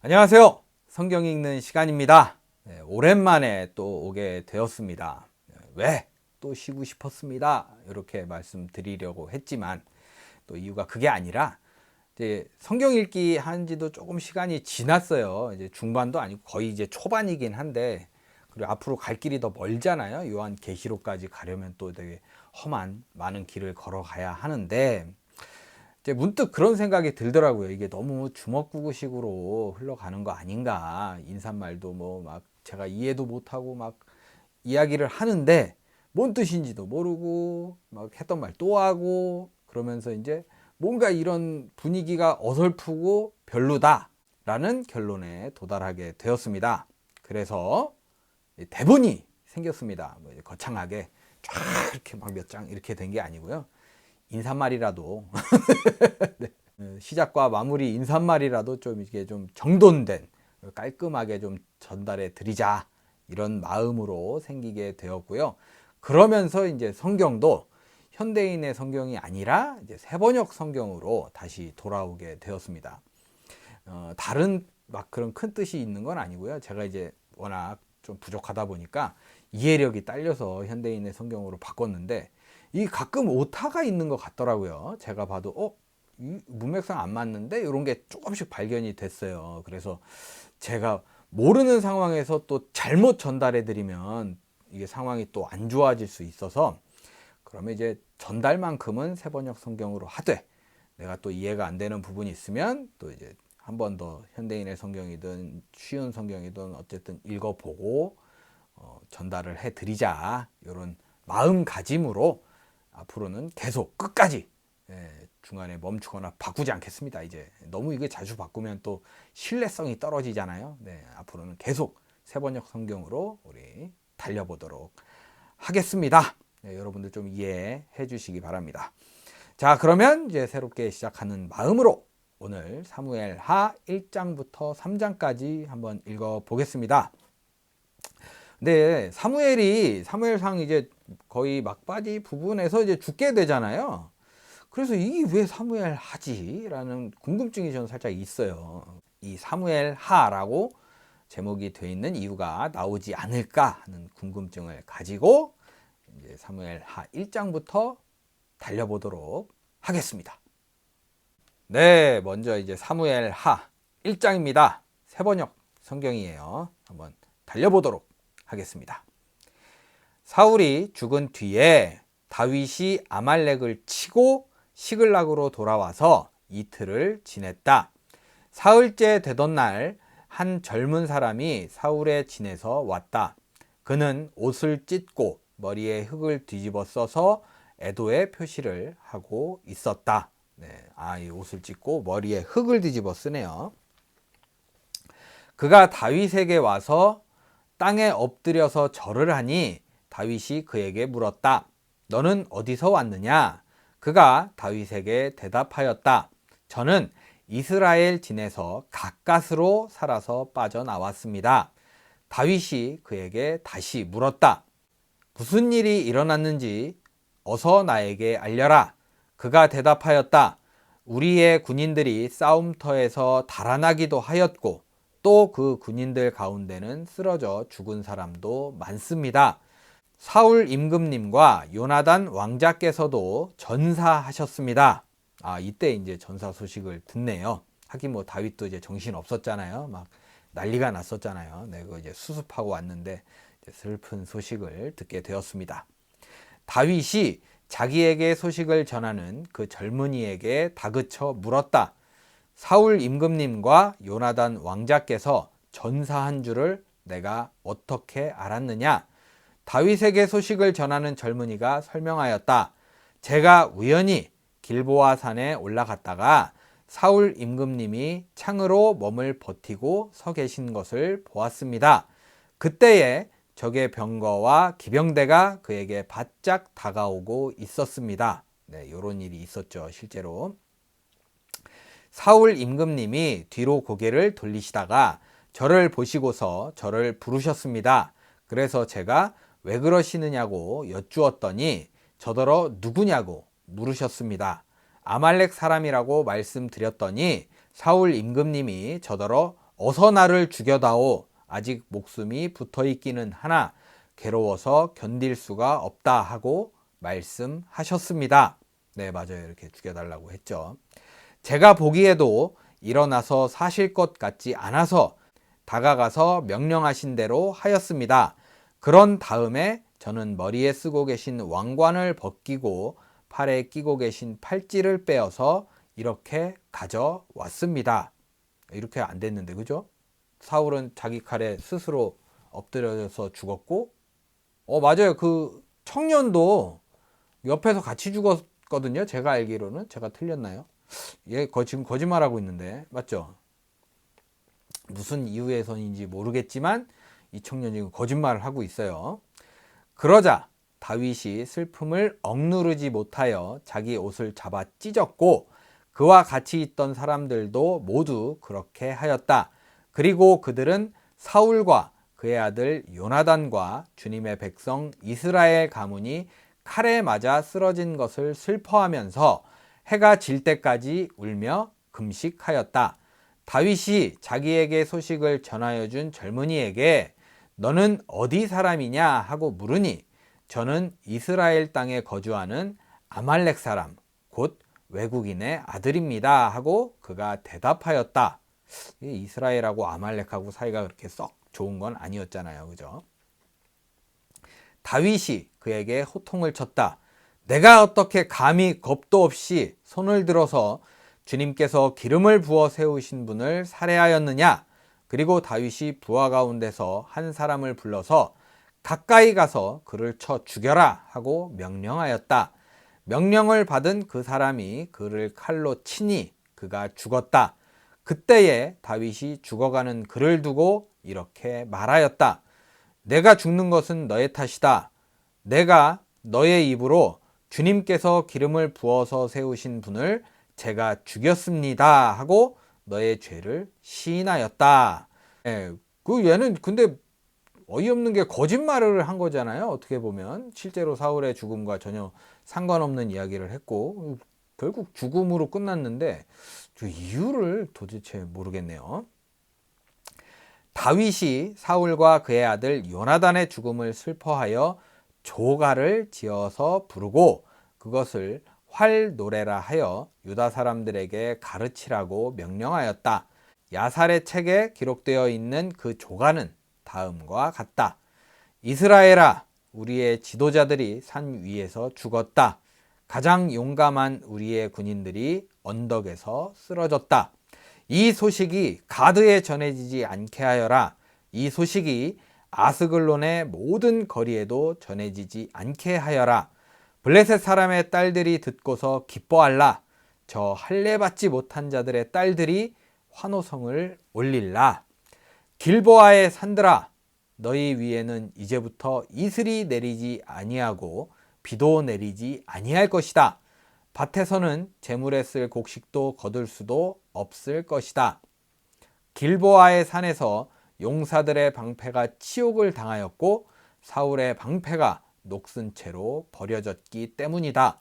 안녕하세요. 성경 읽는 시간입니다. 오랜만에 또 오게 되었습니다. 왜? 또 쉬고 싶었습니다. 이렇게 말씀드리려고 했지만 또 이유가 그게 아니라 이제 성경 읽기 한 지도 조금 시간이 지났어요. 이제 중반도 아니고 거의 이제 초반이긴 한데, 그리고 앞으로 갈 길이 더 멀잖아요. 요한계시록까지 가려면 또 되게 험한 많은 길을 걸어가야 하는데, 이제 문득 그런 생각이 들더라고요. 이게 너무 주먹구구식으로 흘러가는 거 아닌가. 인사말도 뭐 막 제가 이해도 못하고 막 이야기를 하는데 뭔 뜻인지도 모르고 막 했던 말 또 하고 그러면서 이제 뭔가 이런 분위기가 어설프고 별로다라는 결론에 도달하게 되었습니다. 그래서 대본이 생겼습니다. 뭐 거창하게 쫙 이렇게 막 몇 장 이렇게 된 게 아니고요. 인사말이라도 네. 시작과 마무리 인사말이라도 좀 이게 좀 정돈된 깔끔하게 좀 전달해 드리자, 이런 마음으로 생기게 되었고요. 그러면서 이제 성경도 현대인의 성경이 아니라 이제 새번역 성경으로 다시 돌아오게 되었습니다. 다른 막 그런 큰 뜻이 있는 건 아니고요. 제가 이제 워낙 좀 부족하다 보니까 이해력이 딸려서 현대인의 성경으로 바꿨는데, 이 가끔 오타가 있는 것 같더라고요. 제가 봐도 이 문맥상 안 맞는데 이런 게 조금씩 발견이 됐어요. 그래서 제가 모르는 상황에서 또 잘못 전달해 드리면 이게 상황이 또 안 좋아질 수 있어서, 그러면 이제 전달만큼은 새번역 성경으로 하되, 내가 또 이해가 안 되는 부분이 있으면 또 이제 한 번 더 현대인의 성경이든 쉬운 성경이든 어쨌든 읽어보고 전달을 해 드리자, 이런 마음가짐으로 앞으로는 계속 끝까지 중간에 멈추거나 바꾸지 않겠습니다. 이제 너무 이게 자주 바꾸면 또 신뢰성이 떨어지잖아요. 앞으로는 계속 새번역 성경으로 우리 달려보도록 하겠습니다. 여러분들 좀 이해해 주시기 바랍니다. 자, 그러면 이제 새롭게 시작하는 마음으로 오늘 사무엘하 1장부터 3장까지 한번 읽어 보겠습니다. 네, 사무엘상 이제 거의 막바지 부분에서 이제 죽게 되잖아요. 그래서 이게 왜 사무엘하지? 라는 궁금증이 저는 살짝 있어요. 이 사무엘하라고 제목이 되어 있는 이유가 나오지 않을까 하는 궁금증을 가지고 이제 사무엘하 1장부터 달려보도록 하겠습니다. 네, 먼저 이제 사무엘하 1장입니다. 새번역 성경이에요. 한번 달려보도록 하겠습니다. 사울이 죽은 뒤에 다윗이 아말렉을 치고 시글락으로 돌아와서 이틀을 지냈다. 사흘째 되던 날 한 젊은 사람이 사울의 진에서 왔다. 그는 옷을 찢고 머리에 흙을 뒤집어 써서 애도의 표시를 하고 있었다. 이 옷을 찢고 머리에 흙을 뒤집어 쓰네요. 그가 다윗에게 와서 땅에 엎드려서 절을 하니 다윗이 그에게 물었다. 너는 어디서 왔느냐? 그가 다윗에게 대답하였다. 저는 이스라엘 진에서 가까스로 살아서 빠져나왔습니다. 다윗이 그에게 다시 물었다. 무슨 일이 일어났는지 어서 나에게 알려라. 그가 대답하였다. 우리의 군인들이 싸움터에서 달아나기도 하였고 또 그 군인들 가운데는 쓰러져 죽은 사람도 많습니다. 사울 임금님과 요나단 왕자께서도 전사하셨습니다. 이때 이제 전사 소식을 듣네요. 하긴 뭐 다윗도 이제 정신 없었잖아요. 막 난리가 났었잖아요. 그거 이제 수습하고 왔는데 이제 슬픈 소식을 듣게 되었습니다. 다윗이 자기에게 소식을 전하는 그 젊은이에게 다그쳐 물었다. 사울 임금님과 요나단 왕자께서 전사한 줄을 내가 어떻게 알았느냐? 다윗에게 소식을 전하는 젊은이가 설명하였다. 제가 우연히 길보아 산에 올라갔다가 사울 임금님이 창으로 몸을 버티고 서 계신 것을 보았습니다. 그때에 적의 병거와 기병대가 그에게 바짝 다가오고 있었습니다. 이런 일이 있었죠, 실제로. 사울 임금님이 뒤로 고개를 돌리시다가 저를 보시고서 저를 부르셨습니다. 그래서 제가 왜 그러시느냐고 여쭈었더니 저더러 누구냐고 물으셨습니다. 아말렉 사람이라고 말씀드렸더니 사울 임금님이 저더러 어서 나를 죽여다오. 아직 목숨이 붙어있기는 하나 괴로워서 견딜 수가 없다 하고 말씀하셨습니다. 네, 맞아요. 이렇게 죽여달라고 했죠. 제가 보기에도 일어나서 사실 것 같지 않아서 다가가서 명령하신 대로 하였습니다. 그런 다음에 저는 머리에 쓰고 계신 왕관을 벗기고 팔에 끼고 계신 팔찌를 빼어서 이렇게 가져왔습니다. 이렇게 안 됐는데, 그죠? 사울은 자기 칼에 스스로 엎드려서 죽었고, 맞아요. 그 청년도 옆에서 같이 죽었거든요. 제가 알기로는. 제가 틀렸나요? 지금 거짓말하고 있는데, 맞죠? 무슨 이유에서인지 모르겠지만 이 청년이 지금 거짓말을 하고 있어요. 그러자 다윗이 슬픔을 억누르지 못하여 자기 옷을 잡아 찢었고 그와 같이 있던 사람들도 모두 그렇게 하였다. 그리고 그들은 사울과 그의 아들 요나단과 주님의 백성 이스라엘 가문이 칼에 맞아 쓰러진 것을 슬퍼하면서 해가 질 때까지 울며 금식하였다. 다윗이 자기에게 소식을 전하여 준 젊은이에게 너는 어디 사람이냐 하고 물으니 저는 이스라엘 땅에 거주하는 아말렉 사람 곧 외국인의 아들입니다 하고 그가 대답하였다. 이스라엘하고 아말렉하고 사이가 그렇게 썩 좋은 건 아니었잖아요. 그죠? 다윗이 그에게 호통을 쳤다. 내가 어떻게 감히 겁도 없이 손을 들어서 주님께서 기름을 부어 세우신 분을 살해하였느냐? 그리고 다윗이 부하 가운데서 한 사람을 불러서 가까이 가서 그를 쳐 죽여라 하고 명령하였다. 명령을 받은 그 사람이 그를 칼로 치니 그가 죽었다. 그때에 다윗이 죽어가는 그를 두고 이렇게 말하였다. 내가 죽는 것은 너의 탓이다. 내가 너의 입으로 주님께서 기름을 부어서 세우신 분을 제가 죽였습니다 하고 너의 죄를 시인하였다. 얘는 근데 어이없는 게 거짓말을 한 거잖아요. 어떻게 보면 실제로 사울의 죽음과 전혀 상관없는 이야기를 했고 결국 죽음으로 끝났는데 그 이유를 도대체 모르겠네요. 다윗이 사울과 그의 아들 요나단의 죽음을 슬퍼하여 조가를 지어서 부르고 그것을 활노래라 하여 유다 사람들에게 가르치라고 명령하였다. 야살의 책에 기록되어 있는 그 조가는 다음과 같다. 이스라엘아, 우리의 지도자들이 산 위에서 죽었다. 가장 용감한 우리의 군인들이 언덕에서 쓰러졌다. 이 소식이 가드에 전해지지 않게 하여라. 이 소식이 아스글론의 모든 거리에도 전해지지 않게 하여라. 블레셋 사람의 딸들이 듣고서 기뻐할라. 저 할례받지 못한 자들의 딸들이 환호성을 올릴라. 길보아의 산들아, 너희 위에는 이제부터 이슬이 내리지 아니하고 비도 내리지 아니할 것이다. 밭에서는 재물에 쓸 곡식도 거둘 수도 없을 것이다. 길보아의 산에서 용사들의 방패가 치욕을 당하였고 사울의 방패가 녹슨 채로 버려졌기 때문이다.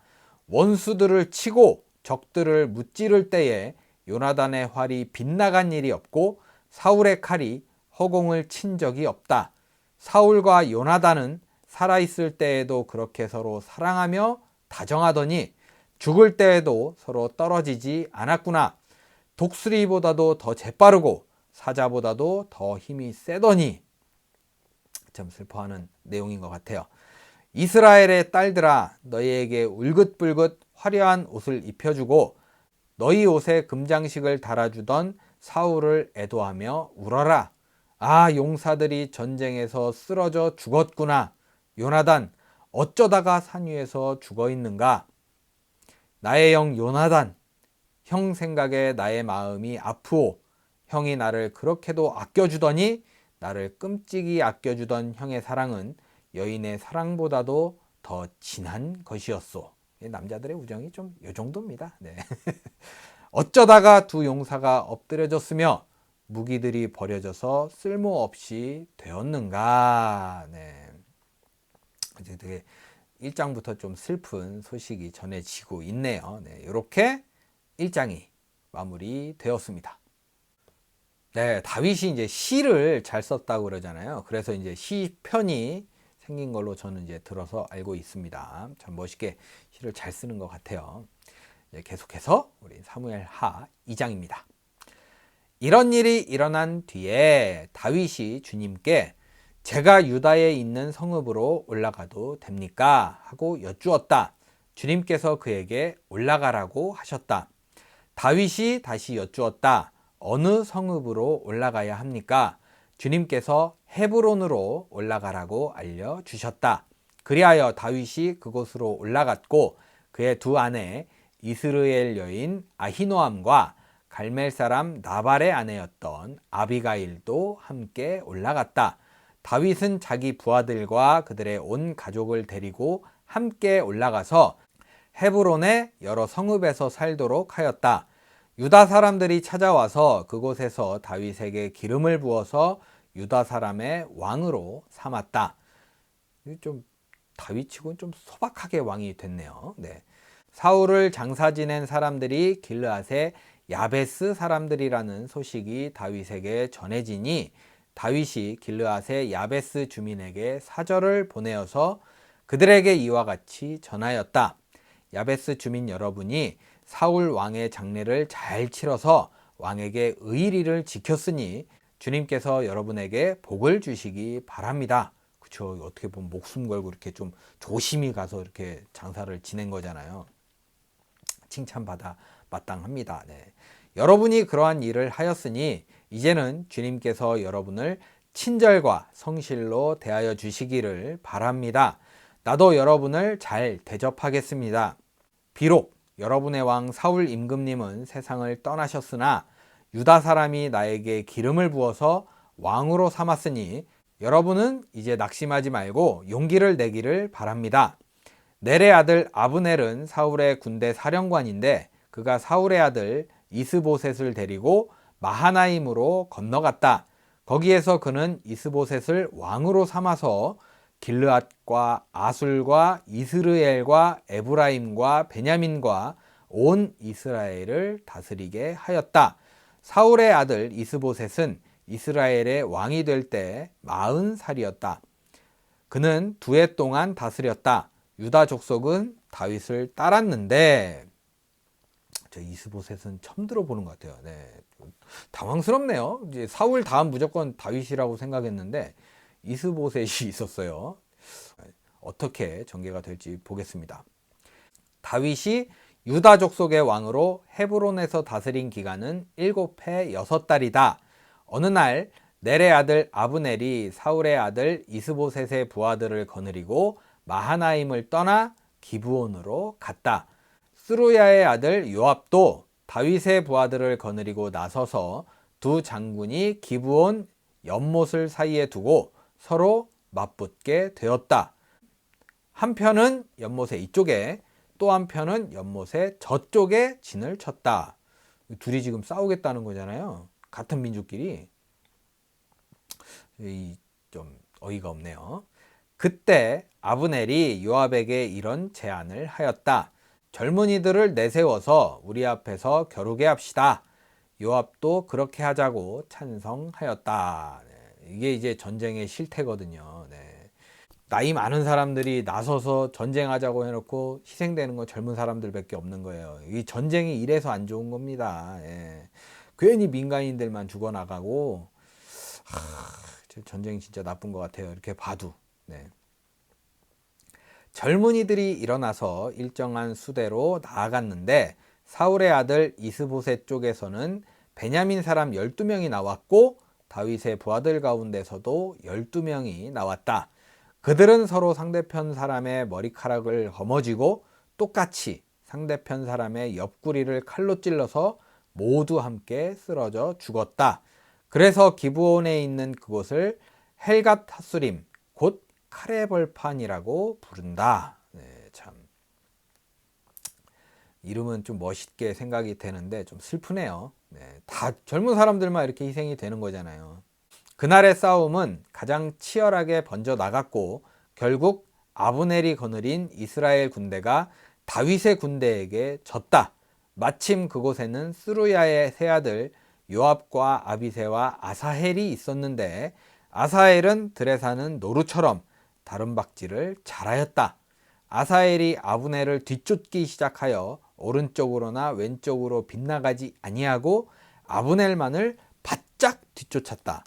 원수들을 치고 적들을 무찌를 때에 요나단의 활이 빗나간 일이 없고 사울의 칼이 허공을 친 적이 없다. 사울과 요나단은 살아있을 때에도 그렇게 서로 사랑하며 다정하더니 죽을 때에도 서로 떨어지지 않았구나. 독수리보다도 더 재빠르고 사자보다도 더 힘이 세더니. 참 슬퍼하는 내용인 것 같아요. 이스라엘의 딸들아, 너희에게 울긋불긋 화려한 옷을 입혀주고 너희 옷에 금장식을 달아주던 사울을 애도하며 울어라. 아, 용사들이 전쟁에서 쓰러져 죽었구나. 요나단, 어쩌다가 산 위에서 죽어 있는가? 나의 영 요나단, 형 생각에 나의 마음이 아프오. 형이 나를 그렇게도 아껴주더니 나를 끔찍이 아껴주던 형의 사랑은 여인의 사랑보다도 더 진한 것이었소. 남자들의 우정이 좀 요 정도입니다. 네. 어쩌다가 두 용사가 엎드려졌으며 무기들이 버려져서 쓸모없이 되었는가. 네. 되게 1장부터 좀 슬픈 소식이 전해지고 있네요. 네, 이렇게 1장이 마무리되었습니다. 네, 다윗이 이제 시를 잘 썼다고 그러잖아요. 그래서 이제 시편이 생긴 걸로 저는 이제 들어서 알고 있습니다. 참 멋있게 시를 잘 쓰는 것 같아요. 계속해서 우리 사무엘하 2장입니다. 이런 일이 일어난 뒤에 다윗이 주님께 제가 유다에 있는 성읍으로 올라가도 됩니까? 하고 여쭈었다. 주님께서 그에게 올라가라고 하셨다. 다윗이 다시 여쭈었다. 어느 성읍으로 올라가야 합니까? 주님께서 헤브론으로 올라가라고 알려주셨다. 그리하여 다윗이 그곳으로 올라갔고 그의 두 아내 이스라엘 여인 아히노암과 갈멜 사람 나발의 아내였던 아비가일도 함께 올라갔다. 다윗은 자기 부하들과 그들의 온 가족을 데리고 함께 올라가서 헤브론의 여러 성읍에서 살도록 하였다. 유다 사람들이 찾아와서 그곳에서 다윗에게 기름을 부어서 유다 사람의 왕으로 삼았다. 좀 다윗치고는 좀 소박하게 왕이 됐네요. 네. 사울을 장사 지낸 사람들이 길르앗의 야베스 사람들이라는 소식이 다윗에게 전해지니 다윗이 길르앗의 야베스 주민에게 사절을 보내어서 그들에게 이와 같이 전하였다. 야베스 주민 여러분이 사울 왕의 장례를 잘 치러서 왕에게 의리를 지켰으니 주님께서 여러분에게 복을 주시기 바랍니다. 그렇죠. 어떻게 보면 목숨 걸고 이렇게 좀 조심히 가서 이렇게 장사를 지낸 거잖아요. 칭찬받아 마땅합니다. 네. 여러분이 그러한 일을 하였으니 이제는 주님께서 여러분을 친절과 성실로 대하여 주시기를 바랍니다. 나도 여러분을 잘 대접하겠습니다. 비록 여러분의 왕 사울 임금님은 세상을 떠나셨으나 유다 사람이 나에게 기름을 부어서 왕으로 삼았으니 여러분은 이제 낙심하지 말고 용기를 내기를 바랍니다. 넬의 아들 아브넬은 사울의 군대 사령관인데 그가 사울의 아들 이스보셋을 데리고 마하나임으로 건너갔다. 거기에서 그는 이스보셋을 왕으로 삼아서 길르앗과 아술과 이스르엘과 에브라임과 베냐민과 온 이스라엘을 다스리게 하였다. 사울의 아들 이스보셋은 이스라엘의 왕이 될 때 40살이었다. 그는 2해 동안 다스렸다. 유다 족속은 다윗을 따랐는데 저 이스보셋은 처음 들어보는 것 같아요. 네, 당황스럽네요. 이제 사울 다음 무조건 다윗이라고 생각했는데 이스보셋이 있었어요. 어떻게 전개가 될지 보겠습니다. 다윗이 유다 족속의 왕으로 헤브론에서 다스린 기간은 7해 6달이다. 어느 날 넬의 아들 아브넬이 사울의 아들 이스보셋의 부하들을 거느리고 마하나임을 떠나 기브온으로 갔다. 스루야의 아들 요압도 다윗의 부하들을 거느리고 나서서 두 장군이 기브온 연못을 사이에 두고 서로 맞붙게 되었다. 한편은 연못의 이쪽에 또 한편은 연못의 저쪽에 진을 쳤다. 둘이 지금 싸우겠다는 거잖아요. 같은 민족끼리. 좀 어이가 없네요. 그때 아브넬이 요압에게 이런 제안을 하였다. 젊은이들을 내세워서 우리 앞에서 겨루게 합시다. 요압도 그렇게 하자고 찬성하였다. 이게 이제 전쟁의 실태거든요. 네. 나이 많은 사람들이 나서서 전쟁하자고 해놓고 희생되는 건 젊은 사람들밖에 없는 거예요. 이 전쟁이 이래서 안 좋은 겁니다. 예. 괜히 민간인들만 죽어나가고 전쟁이 진짜 나쁜 것 같아요. 이렇게 봐도. 네. 젊은이들이 일어나서 일정한 수대로 나아갔는데 사울의 아들 이스보셋 쪽에서는 베냐민 사람 12명이 나왔고 다윗의 부하들 가운데서도 12명이 나왔다. 그들은 서로 상대편 사람의 머리카락을 거머쥐고 똑같이 상대편 사람의 옆구리를 칼로 찔러서 모두 함께 쓰러져 죽었다. 그래서 기브온에 있는 그곳을 헬갓 하수림 곧 칼의 벌판이라고 부른다. 네, 참 이름은 좀 멋있게 생각이 되는데 좀 슬프네요. 네, 다 젊은 사람들만 이렇게 희생이 되는 거잖아요. 그날의 싸움은 가장 치열하게 번져 나갔고 결국 아브넬이 거느린 이스라엘 군대가 다윗의 군대에게 졌다. 마침 그곳에는 스루야의 세 아들 요압과 아비새와 아사헬이 있었는데 아사헬은 들에 사는 노루처럼 다름박질을 잘하였다. 아사헬이 아브넬을 뒤쫓기 시작하여 오른쪽으로나 왼쪽으로 빗나가지 아니하고 아브넬만을 바짝 뒤쫓았다.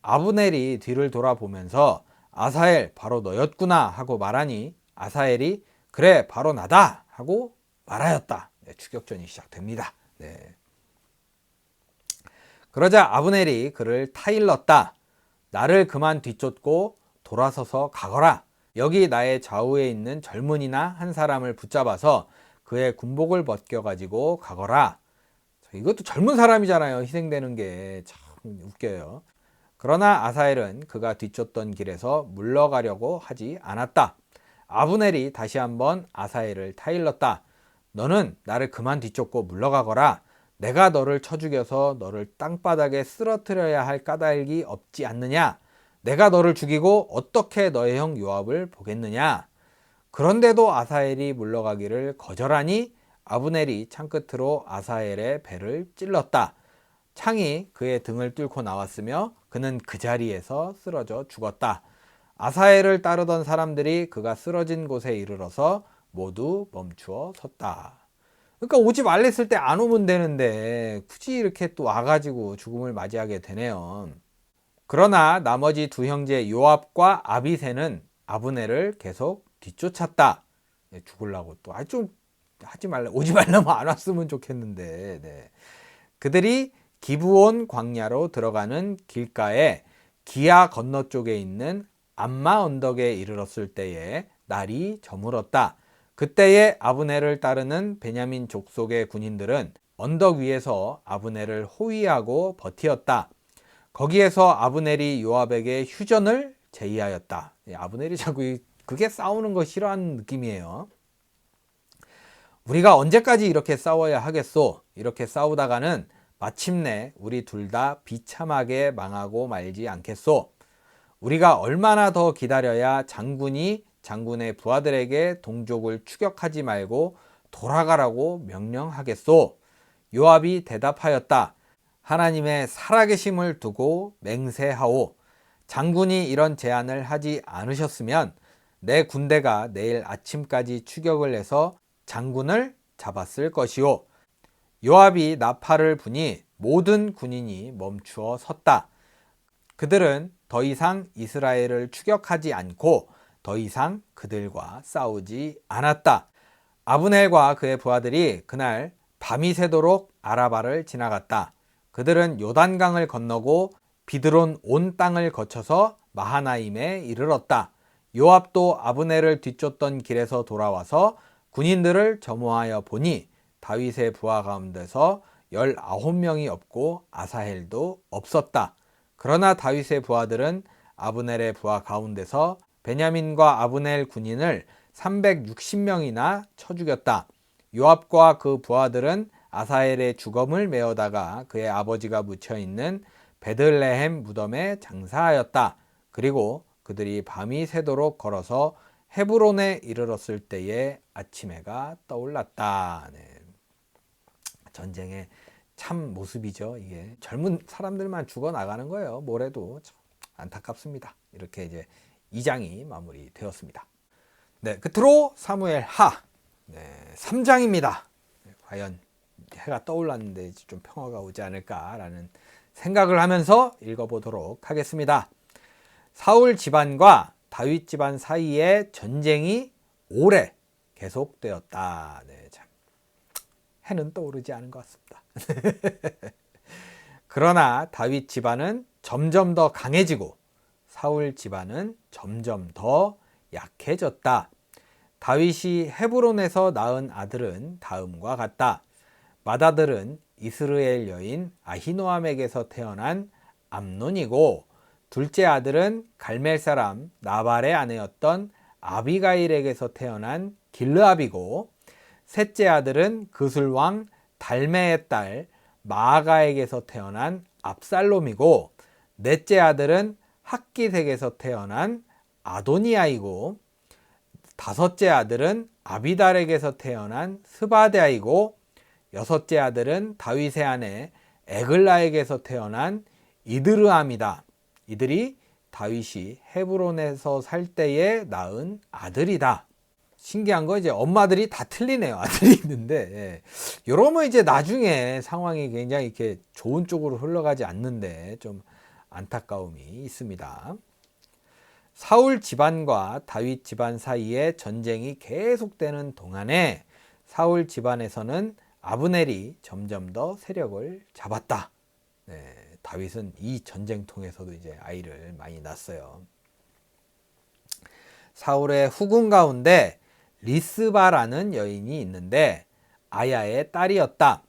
아브넬이 뒤를 돌아보면서 아사헬 바로 너였구나 하고 말하니 아사헬이 그래 바로 나다 하고 말하였다. 추격전이 시작됩니다. 그러자 아브넬이 그를 타일렀다. 나를 그만 뒤쫓고 돌아서서 가거라. 여기 나의 좌우에 있는 젊은이나 한 사람을 붙잡아서 그의 군복을 벗겨가지고 가거라. 이것도 젊은 사람이잖아요. 희생되는 게 참 웃겨요. 그러나 아사헬은 그가 뒤쫓던 길에서 물러가려고 하지 않았다. 아브넬이 다시 한번 아사헬을 타일렀다. 너는 나를 그만 뒤쫓고 물러가거라. 내가 너를 쳐 죽여서 너를 땅바닥에 쓰러뜨려야 할 까닭이 없지 않느냐. 내가 너를 죽이고 어떻게 너의 형 요압을 보겠느냐. 그런데도 아사헬이 물러가기를 거절하니 아브넬이 창끝으로 아사헬의 배를 찔렀다. 창이 그의 등을 뚫고 나왔으며 그는 그 자리에서 쓰러져 죽었다. 아사헬을 따르던 사람들이 그가 쓰러진 곳에 이르러서 모두 멈추어 섰다. 그러니까 오지 말랬을 때 안 오면 되는데 굳이 이렇게 또 와가지고 죽음을 맞이하게 되네요. 그러나 나머지 두 형제 요압과 아비새는 아브넬을 계속 뒤쫓았다. 죽으려고 또 좀 하지 말라, 오지 말라면 안 왔으면 좋겠는데. 그들이 기브온 광야로 들어가는 길가에 기아 건너쪽에 있는 암마 언덕에 이르렀을 때에 날이 저물었다. 그때에 아브넬을 따르는 베냐민 족속의 군인들은 언덕 위에서 아브넬을 호위하고 버티었다. 거기에서 아브넬이 요압에게 휴전을 제의하였다. 아브넬이 자꾸 그게 싸우는 거 싫어하는 느낌이에요. 우리가 언제까지 이렇게 싸워야 하겠소? 이렇게 싸우다가는 마침내 우리 둘 다 비참하게 망하고 말지 않겠소? 우리가 얼마나 더 기다려야 장군이 장군의 부하들에게 동족을 추격하지 말고 돌아가라고 명령하겠소? 요압이 대답하였다. 하나님의 살아계심을 두고 맹세하오. 장군이 이런 제안을 하지 않으셨으면 내 군대가 내일 아침까지 추격을 해서 장군을 잡았을 것이오. 요압이 나팔을 부니 모든 군인이 멈추어 섰다. 그들은 더 이상 이스라엘을 추격하지 않고 더 이상 그들과 싸우지 않았다. 아브넬과 그의 부하들이 그날 밤이 새도록 아라바를 지나갔다. 그들은 요단강을 건너고 비드론 온 땅을 거쳐서 마하나임에 이르렀다. 요압도 아브넬을 뒤쫓던 길에서 돌아와서 군인들을 점호하여 보니 다윗의 부하 가운데서 19명이 없고 아사헬도 없었다. 그러나 다윗의 부하들은 아브넬의 부하 가운데서 베냐민과 아브넬 군인을 360명이나 쳐 죽였다. 요압과 그 부하들은 아사헬의 주검을 메어다가 그의 아버지가 묻혀있는 베들레헴 무덤에 장사하였다. 그리고 그들이 밤이 새도록 걸어서 헤브론에 이르렀을 때에 아침해가 떠올랐다. 전쟁의 참 모습이죠. 이게 젊은 사람들만 죽어나가는 거예요. 뭐래도 참 안타깝습니다. 이렇게 이제 2장이 마무리되었습니다. 끝으로 사무엘 하 3장입니다. 과연 해가 떠올랐는데 좀 평화가 오지 않을까라는 생각을 하면서 읽어보도록 하겠습니다. 사울 집안과 다윗 집안 사이에 전쟁이 오래 계속되었다. 참 해는 떠오르지 않은 것 같습니다. 그러나 다윗 집안은 점점 더 강해지고 사울 집안은 점점 더 약해졌다. 다윗이 헤브론에서 낳은 아들은 다음과 같다. 맏아들은 이스라엘 여인 아히노암에게서 태어난 암논이고, 둘째 아들은 갈멜 사람 나발의 아내였던 아비가일에게서 태어난 길르압이고, 셋째 아들은 그술왕 달메의 딸 마아가에게서 태어난 압살롬이고, 넷째 아들은 학깃에게서 태어난 아도니아이고, 다섯째 아들은 아비달에게서 태어난 스바대아이고 여섯째 아들은 다윗의 아내 에글라에게서 태어난 이드르암이다. 이들이 다윗이 헤브론에서 살 때에 낳은 아들이다. 신기한 건 이제 엄마들이 다 틀리네요. 아들이 있는데, 이러면 이제 나중에 상황이 굉장히 이렇게 좋은 쪽으로 흘러가지 않는데 좀 안타까움이 있습니다. 사울 집안과 다윗 집안 사이에 전쟁이 계속되는 동안에 사울 집안에서는 아브넬이 점점 더 세력을 잡았다. 다윗은 이 전쟁통에서도 이제 아이를 많이 낳았어요. 사울의 후궁 가운데 리스바라는 여인이 있는데 아야의 딸이었다.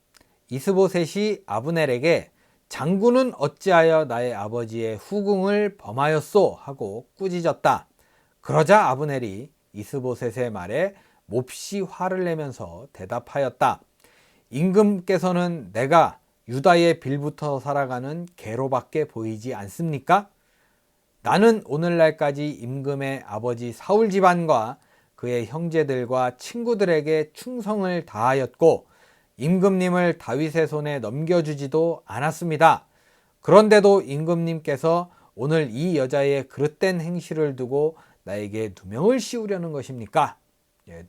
이스보셋이 아브넬에게 장군은 어찌하여 나의 아버지의 후궁을 범하였소? 하고 꾸짖었다. 그러자 아브넬이 이스보셋의 말에 몹시 화를 내면서 대답하였다. 임금께서는 내가 유다의 빌부터 살아가는 개로밖에 보이지 않습니까? 나는 오늘날까지 임금의 아버지 사울 집안과 그의 형제들과 친구들에게 충성을 다하였고 임금님을 다윗의 손에 넘겨주지도 않았습니다. 그런데도 임금님께서 오늘 이 여자의 그릇된 행실을 두고 나에게 누명을 씌우려는 것입니까?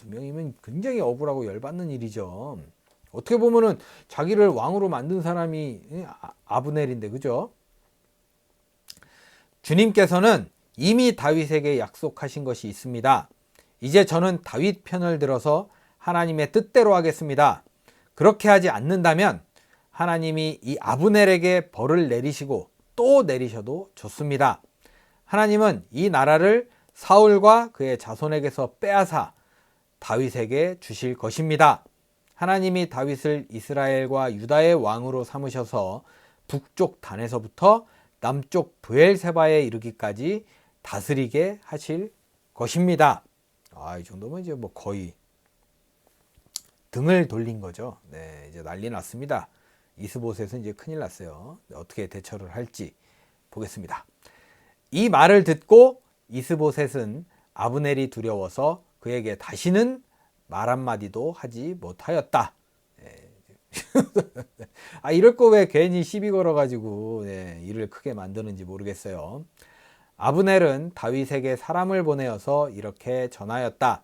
누명이면 굉장히 억울하고 열받는 일이죠. 어떻게 보면은 자기를 왕으로 만든 사람이 아브넬인데, 그죠? 주님께서는 이미 다윗에게 약속하신 것이 있습니다. 이제 저는 다윗 편을 들어서 하나님의 뜻대로 하겠습니다. 그렇게 하지 않는다면 하나님이 이 아브넬에게 벌을 내리시고 또 내리셔도 좋습니다. 하나님은 이 나라를 사울과 그의 자손에게서 빼앗아 다윗에게 주실 것입니다. 하나님이 다윗을 이스라엘과 유다의 왕으로 삼으셔서 북쪽 단에서부터 남쪽 브엘세바에 이르기까지 다스리게 하실 것입니다. 이 정도면 이제 뭐 거의 등을 돌린 거죠. 이제 난리 났습니다. 이스보셋은 이제 큰일 났어요. 어떻게 대처를 할지 보겠습니다. 이 말을 듣고 이스보셋은 아브넬이 두려워서 그에게 다시는 말 한마디도 하지 못하였다. 이럴 거 왜 괜히 시비 걸어가지고 일을 크게 만드는지 모르겠어요. 아브넬은 다윗에게 사람을 보내어서 이렇게 전하였다.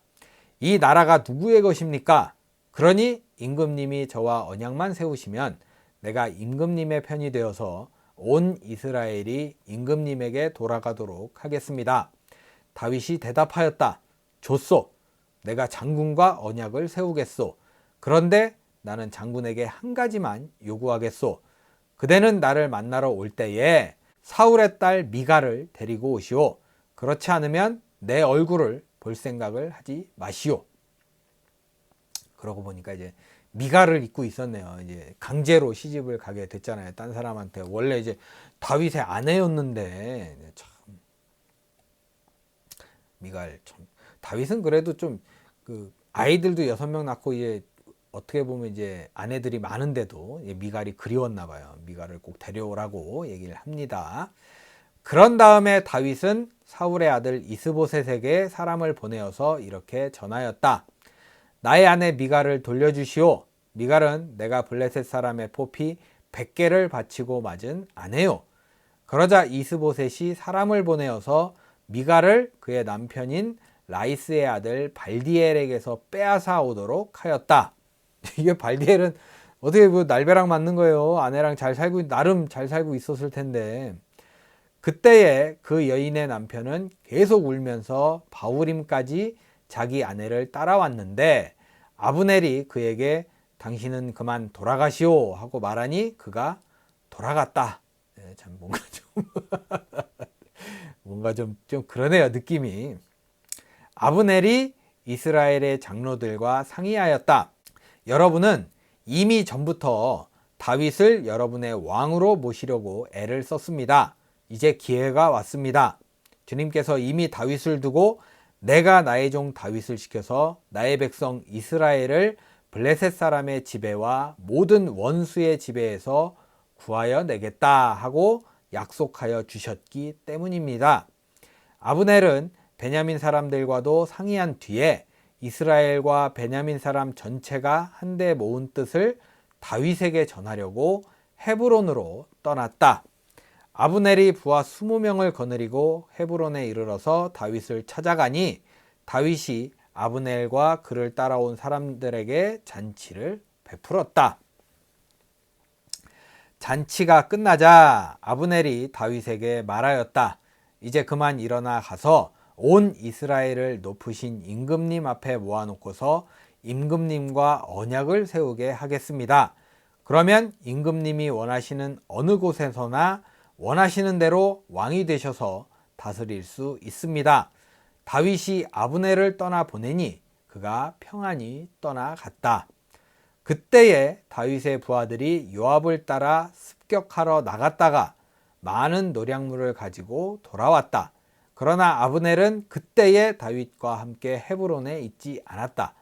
이 나라가 누구의 것입니까? 그러니 임금님이 저와 언약만 세우시면 내가 임금님의 편이 되어서 온 이스라엘이 임금님에게 돌아가도록 하겠습니다. 다윗이 대답하였다. 좋소. 내가 장군과 언약을 세우겠소. 그런데 나는 장군에게 한 가지만 요구하겠소. 그대는 나를 만나러 올 때에 사울의 딸 미갈을 데리고 오시오. 그렇지 않으면 내 얼굴을 볼 생각을 하지 마시오. 그러고 보니까 이제 미갈을 입고 있었네요. 이제 강제로 시집을 가게 됐잖아요. 딴 사람한테. 원래 이제 다윗의 아내였는데 참 미갈 참. 다윗은 그래도 좀 그 아이들도 6명 낳고 이제 어떻게 보면 이제 아내들이 많은데도 미갈이 그리웠나 봐요. 미갈을 꼭 데려오라고 얘기를 합니다. 그런 다음에 다윗은 사울의 아들 이스보셋에게 사람을 보내어서 이렇게 전하였다. 나의 아내 미갈을 돌려주시오. 미갈은 내가 블레셋 사람의 포피 100개를 바치고 맞은 아내요. 그러자 이스보셋이 사람을 보내어서 미갈을 그의 남편인 라이스의 아들 발디엘에게서 빼앗아 오도록 하였다. 이게 발디엘은 어떻게 뭐 날벼락 맞는 거예요. 아내랑 나름 잘 살고 있었을 텐데. 그때에 그 여인의 남편은 계속 울면서 바후림까지 자기 아내를 따라왔는데 아브넬이 그에게 당신은 그만 돌아가시오 하고 말하니 그가 돌아갔다. 참 뭔가 좀 그러네요, 느낌이. 아브넬이 이스라엘의 장로들과 상의하였다. 여러분은 이미 전부터 다윗을 여러분의 왕으로 모시려고 애를 썼습니다. 이제 기회가 왔습니다. 주님께서 이미 다윗을 두고 내가 나의 종 다윗을 시켜서 나의 백성 이스라엘을 블레셋 사람의 지배와 모든 원수의 지배에서 구하여 내겠다 하고 약속하여 주셨기 때문입니다. 아브넬은 베냐민 사람들과도 상의한 뒤에 이스라엘과 베냐민 사람 전체가 한데 모은 뜻을 다윗에게 전하려고 헤브론으로 떠났다. 아브넬이 부하 20명을 거느리고 헤브론에 이르러서 다윗을 찾아가니 다윗이 아브넬과 그를 따라온 사람들에게 잔치를 베풀었다. 잔치가 끝나자 아브넬이 다윗에게 말하였다. 이제 그만 일어나 가서 온 이스라엘을 높으신 임금님 앞에 모아놓고서 임금님과 언약을 세우게 하겠습니다. 그러면 임금님이 원하시는 어느 곳에서나 원하시는 대로 왕이 되셔서 다스릴 수 있습니다. 다윗이 아브넬을 떠나 보내니 그가 평안히 떠나갔다. 그때에 다윗의 부하들이 요압을 따라 습격하러 나갔다가 많은 노량물을 가지고 돌아왔다. 그러나 아브넬은 그때에 다윗과 함께 헤브론에 있지 않았다.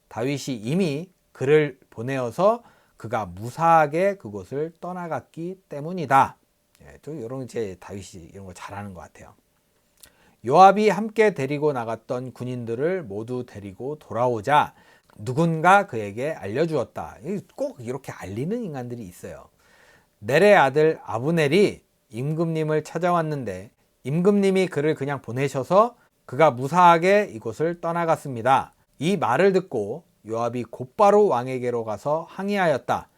다윗이 이미 그를 보내어서 그가 무사하게 그곳을 떠나갔기 때문이다. 또 이런 이제 다윗이 이런 거 잘하는 것 같아요. 요압이 함께 데리고 나갔던 군인들을 모두 데리고 돌아오자 누군가 그에게 알려주었다. 꼭 이렇게 알리는 인간들이 있어요. 넬의 아들 아브넬이 임금님을 찾아왔는데 임금님이 그를 그냥 보내셔서 그가 무사하게 이곳을 떠나갔습니다. 이 말을 듣고 요압이 곧바로 왕에게로 가서 항의하였다.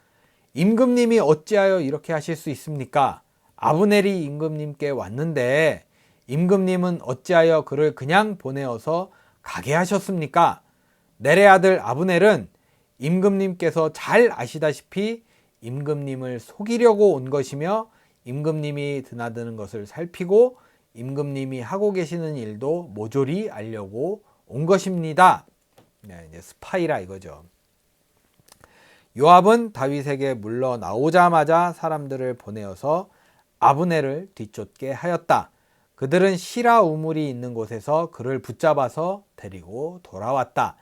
임금님이 어찌하여 이렇게 하실 수 있습니까? 아브넬이 임금님께 왔는데 임금님은 어찌하여 그를 그냥 보내어서 가게 하셨습니까? 넬의 아들 아브넬은 임금님께서 잘 아시다시피 임금님을 속이려고 온 것이며 임금님이 드나드는 것을 살피고 임금님이 하고 계시는 일도 모조리 알려고 온 것입니다. 이제 스파이라 이거죠. 요압은 다윗에게 물러나오자마자 사람들을 보내어서 아브넬을 뒤쫓게 하였다. 그들은 시라 우물이 있는 곳에서 그를 붙잡아서 데리고 돌아왔다.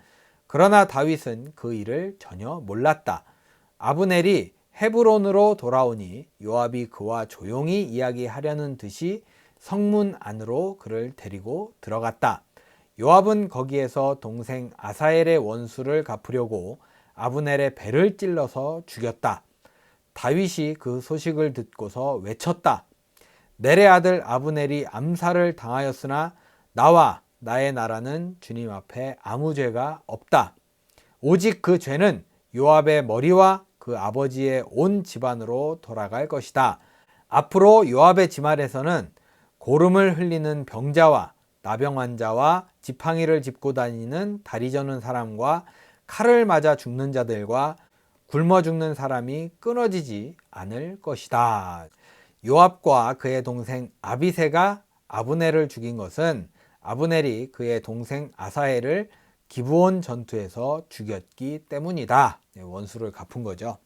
그러나 다윗은 그 일을 전혀 몰랐다. 아브넬이 헤브론으로 돌아오니 요압이 그와 조용히 이야기하려는 듯이 성문 안으로 그를 데리고 들어갔다. 요압은 거기에서 동생 아사엘의 원수를 갚으려고 아브넬의 배를 찔러서 죽였다. 다윗이 그 소식을 듣고서 외쳤다. 넬의 아들 아브넬이 암살을 당하였으나 나와 나의 나라는 주님 앞에 아무 죄가 없다. 오직 그 죄는 요압의 머리와 그 아버지의 온 집안으로 돌아갈 것이다. 앞으로 요압의 집안에서는 고름을 흘리는 병자와 나병 환자와 지팡이를 짚고 다니는 다리 저는 사람과 칼을 맞아 죽는 자들과 굶어 죽는 사람이 끊어지지 않을 것이다. 요압과 그의 동생 아비새가 아브넬을 죽인 것은 아브넬이 그의 동생 아사엘을 기브온 전투에서 죽였기 때문이다. 원수를 갚은 거죠.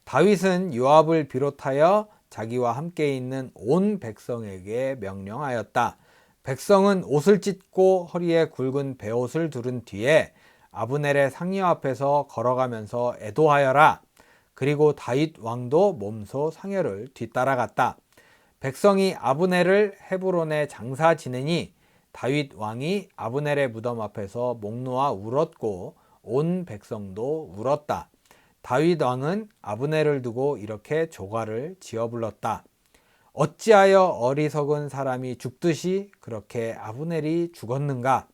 다윗은 요압을 비롯하여 자기와 함께 있는 온 백성에게 명령하였다. 백성은 옷을 찢고 허리에 굵은 베옷을 두른 뒤에 아브넬의 상여 앞에서 걸어가면서 애도하여라. 그리고 다윗 왕도 몸소 상여를 뒤따라갔다. 백성이 아브넬을 헤브론에 장사 지내니 다윗 왕이 아브넬의 무덤 앞에서 목 놓아 울었고 온 백성도 울었다. 다윗 왕은 아브넬을 두고 이렇게 조가를 지어 불렀다. 어찌하여 어리석은 사람이 죽듯이 그렇게 아브넬이 죽었는가?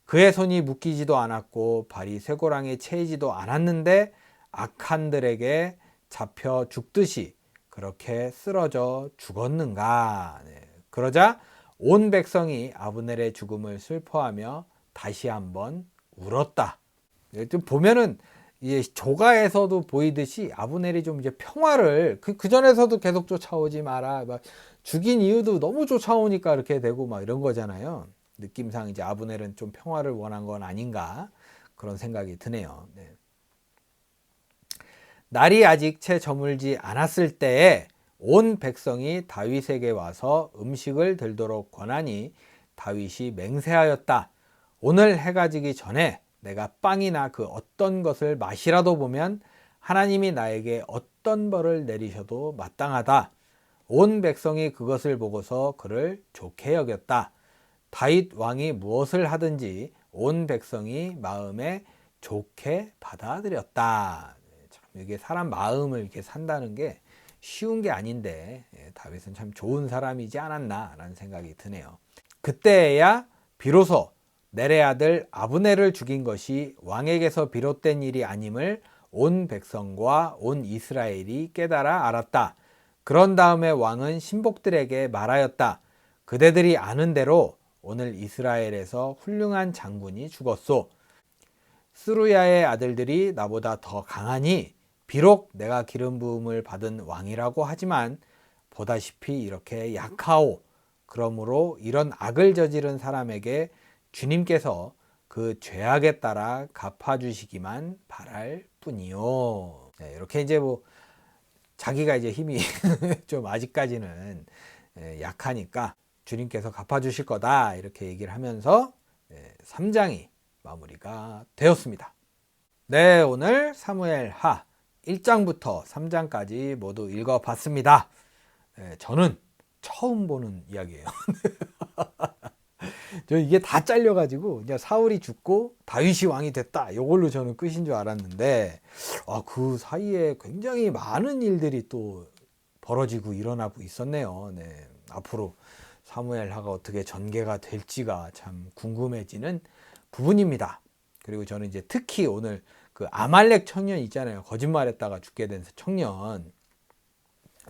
그의 손이 묶이지도 않았고 발이 쇠고랑에 채이지도 않았는데 악한들에게 잡혀 죽듯이 그렇게 쓰러져 죽었는가? 그러자 온 백성이 아브넬의 죽음을 슬퍼하며 다시 한번 울었다. 좀 보면은 조가에서도 보이듯이 아브넬이 좀 이제 평화를 그 전에서도 계속 쫓아오지 마라. 막 죽인 이유도 너무 쫓아오니까 이렇게 되고 막 이런 거잖아요. 느낌상 이제 아브넬은 좀 평화를 원한 건 아닌가 그런 생각이 드네요. 네. 날이 아직 채 저물지 않았을 때에 온 백성이 다윗에게 와서 음식을 들도록 권하니 다윗이 맹세하였다. 오늘 해가 지기 전에 내가 빵이나 그 어떤 것을 맛이라도 보면 하나님이 나에게 어떤 벌을 내리셔도 마땅하다. 온 백성이 그것을 보고서 그를 좋게 여겼다. 다윗 왕이 무엇을 하든지 온 백성이 마음에 좋게 받아들였다. 참 이게 사람 마음을 이렇게 산다는 게 쉬운 게 아닌데 다윗은 참 좋은 사람이지 않았나라는 생각이 드네요. 그때야 비로소 넬의 아들 아브넬을 죽인 것이 왕에게서 비롯된 일이 아님을 온 백성과 온 이스라엘이 깨달아 알았다. 그런 다음에 왕은 신복들에게 말하였다. 그대들이 아는 대로 오늘 이스라엘에서 훌륭한 장군이 죽었소. 스루야의 아들들이 나보다 더 강하니 비록 내가 기름 부음을 받은 왕이라고 하지만 보다시피 이렇게 약하오. 그러므로 이런 악을 저지른 사람에게 주님께서 그 죄악에 따라 갚아주시기만 바랄 뿐이요. 네, 이렇게 이제 뭐 자기가 이제 힘이 좀 아직까지는 약하니까 주님께서 갚아주실 거다 이렇게 얘기를 하면서 3장이 마무리가 되었습니다. 네, 오늘 사무엘하 1장부터 3장까지 모두 읽어봤습니다. 저는 처음 보는 이야기예요. 저 이게 다 잘려가지고 그냥 사울이 죽고 다윗이 왕이 됐다 이걸로 저는 끝인 줄 알았는데 그 사이에 굉장히 많은 일들이 또 벌어지고 일어나고 있었네요. 네, 앞으로 사무엘하가 어떻게 전개가 될지가 참 궁금해지는 부분입니다. 그리고 저는 이제 특히 오늘 그 아말렉 청년 있잖아요. 거짓말했다가 죽게 된 청년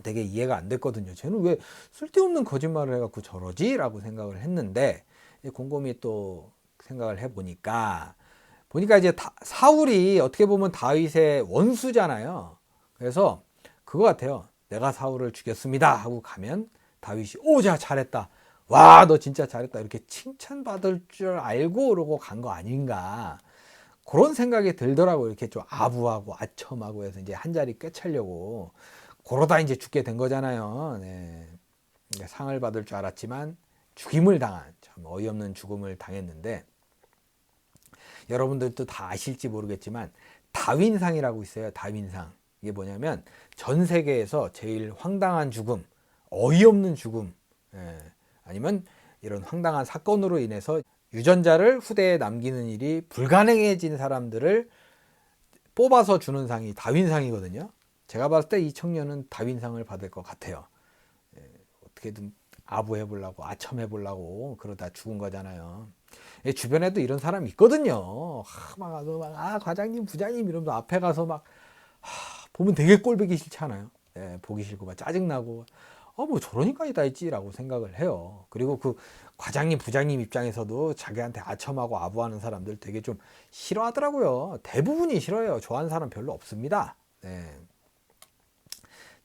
되게 이해가 안 됐거든요. 쟤는 왜 쓸데없는 거짓말을 해갖고 저러지? 라고 생각을 했는데 곰곰이 또 생각을 해보니까 이제 사울이 어떻게 보면 다윗의 원수잖아요. 그래서 그거 같아요. 내가 사울을 죽였습니다 하고 가면 다윗이 자 잘했다. 와 너 진짜 잘했다. 이렇게 칭찬받을 줄 알고 그러고 간 거 아닌가. 그런 생각이 들더라고요. 이렇게 좀 아부하고 아첨하고 해서 이제 한 자리 꿰차려고 그러다 이제 죽게 된 거잖아요. 네. 상을 받을 줄 알았지만 죽임을 당한 참 어이없는 죽음을 당했는데 여러분들도 다 아실지 모르겠지만 다윈상이라고 있어요. 다윈상. 이게 뭐냐면 전 세계에서 제일 황당한 죽음, 어이없는 죽음, 아니면 이런 황당한 사건으로 인해서 유전자를 후대에 남기는 일이 불가능해진 사람들을 뽑아서 주는 상이 다윈상이거든요. 제가 봤을 때 이 청년은 다윈상을 받을 것 같아요. 어떻게든 아부해보려고 아첨해보려고 그러다 죽은 거잖아요. 주변에도 이런 사람 있거든요. 과장님 부장님 이러면서 앞에 가서 막 보면 되게 꼴보기 싫잖아요. 보기 싫고 막 짜증나고 뭐 저런 인간이 다 있지라고 생각을 해요. 그리고 그 과장님 부장님 입장에서도 자기한테 아첨하고 아부하는 사람들 되게 좀 싫어하더라고요. 대부분이 싫어해요. 좋아하는 사람 별로 없습니다.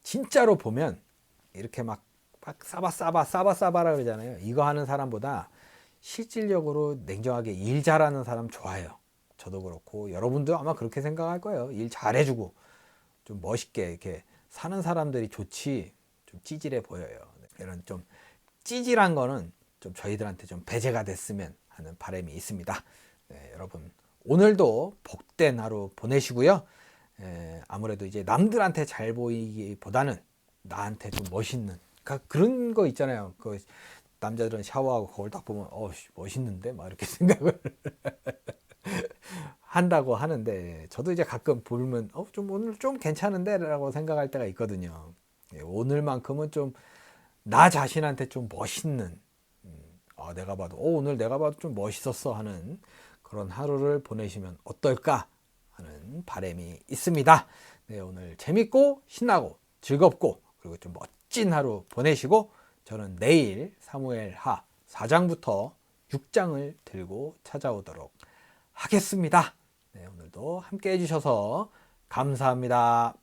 진짜로 보면 이렇게 막 싸바싸바라 그러잖아요. 이거 하는 사람보다 실질적으로 냉정하게 일 잘하는 사람 좋아해요. 저도 그렇고 여러분도 아마 그렇게 생각할 거예요. 일 잘해주고 좀 멋있게 이렇게 사는 사람들이 좋지 좀 찌질해 보여요. 이런 좀 찌질한 거는 좀 저희들한테 좀 배제가 됐으면 하는 바람이 있습니다. 여러분 오늘도 복된 하루 보내시고요. 아무래도 이제 남들한테 잘 보이기보다는 나한테 좀 멋있는 그런 거 있잖아요. 그 남자들은 샤워하고 거울 딱 보면 멋있는데 막 이렇게 생각을 한다고 하는데 저도 이제 가끔 보면 좀 오늘 좀 괜찮은데 라고 생각할 때가 있거든요. 오늘만큼은 좀 나 자신한테 좀 멋있는 내가 봐도 오늘 내가 봐도 좀 멋있었어 하는 그런 하루를 보내시면 어떨까 하는 바람이 있습니다. 오늘 재밌고 신나고 즐겁고 그리고 좀 멋진 하루 보내시고 저는 내일 사무엘하 4장부터 6장을 들고 찾아오도록 하겠습니다. 오늘도 함께 해주셔서 감사합니다.